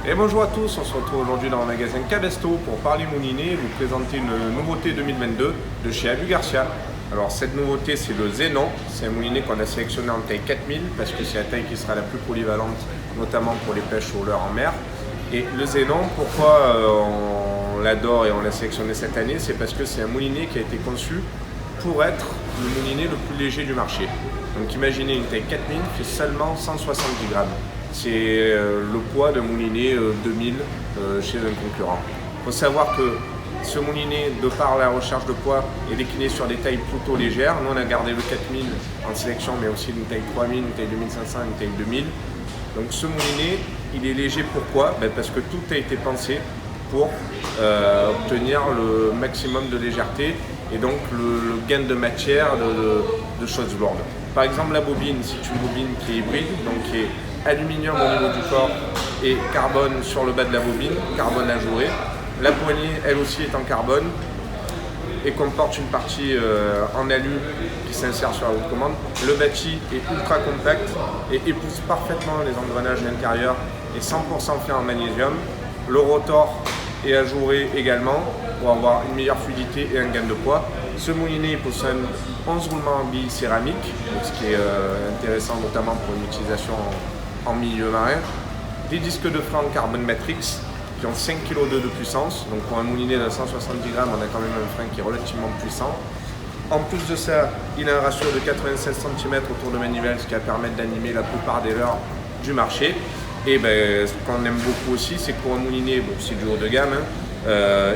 Et bonjour à tous, on se retrouve aujourd'hui dans le magasin Cabesto pour parler moulinet et vous présenter une nouveauté 2022 de chez Abu Garcia. Alors cette nouveauté c'est le Zénon, c'est un moulinet qu'on a sélectionné en taille 4000 parce que c'est la taille qui sera la plus polyvalente, notamment pour les pêches au leurre en mer. Et le Zénon, pourquoi on l'adore et on l'a sélectionné cette année, c'est parce que c'est un moulinet qui a été conçu pour être le moulinet le plus léger du marché. Donc imaginez une taille 4000 fait seulement 170 grammes. C'est le poids d'un moulinet 2000 chez un concurrent. Il faut savoir que ce moulinet, de par la recherche de poids, est décliné sur des tailles plutôt légères. Nous on a gardé le 4000 en sélection, mais aussi une taille 3000, une taille 2500, une taille 2000. Donc ce moulinet, il est léger, pourquoi? Parce que tout a été pensé pour obtenir le maximum de légèreté et donc le gain de matière de choses lourdes. Par exemple, la bobine, c'est une bobine qui est hybride, donc qui est aluminium au niveau du corps et carbone sur le bas de la bobine, carbone ajouré. La poignée, elle aussi, est en carbone et comporte une partie en alu qui s'insère sur la haute commande. Le bâti est ultra compact et épouse parfaitement les engrenages intérieurs et 100% fait en magnésium. Le rotor est ajouré également pour avoir une meilleure fluidité et un gain de poids. Ce moulinet possède 11 roulements en billes céramiques, ce qui est intéressant notamment pour une utilisation en milieu marin. Des disques de frein en carbone matrix qui ont 5 kg de puissance. Donc pour un moulinet de 170 grammes, on a quand même un frein qui est relativement puissant. En plus de ça, il a un ratio de 96 cm autour de manivelle, ce qui va permettre d'animer la plupart des leurres du marché. Et ce qu'on aime beaucoup aussi, c'est que pour un moulinet, bon, c'est du haut de gamme,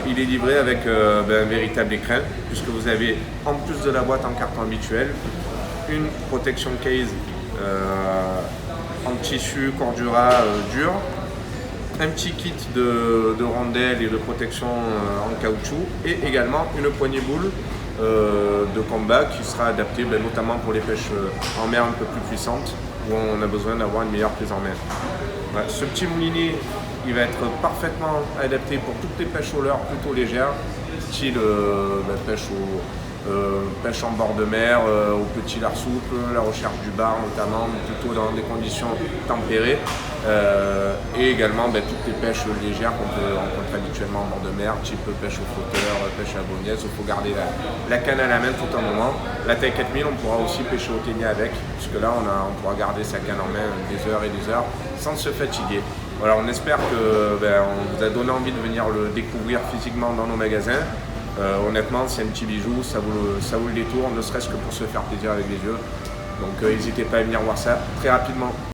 il est livré avec un véritable écrin, puisque vous avez, en plus de la boîte en carton habituel, une protection case en tissu Cordura dur, un petit kit de rondelles et de protection en caoutchouc, et également une poignée boule de combat qui sera adaptée notamment pour les pêches en mer un peu plus puissantes, où on a besoin d'avoir une meilleure prise en mer. Voilà, ce petit moulinet, il va être parfaitement adapté pour toutes les pêches au leurre plutôt légères, style pêche en bord de mer, au petit leurre souple, la recherche du bar notamment, plutôt dans des conditions tempérées, et également toutes les pêches légères qu'on peut rencontrer habituellement en bord de mer, type pêche au flotteur, pêche à la bolognaise. Il faut garder la canne à la main tout un moment. La taille 4000, on pourra aussi pêcher au ténia avec, puisque là on pourra garder sa canne en main des heures et des heures sans se fatiguer. Voilà, on espère que on vous a donné envie de venir le découvrir physiquement dans nos magasins. Honnêtement, c'est un petit bijou, ça vaut le détour, ne serait-ce que pour se faire plaisir avec les yeux. Donc n'hésitez pas à venir voir ça très rapidement.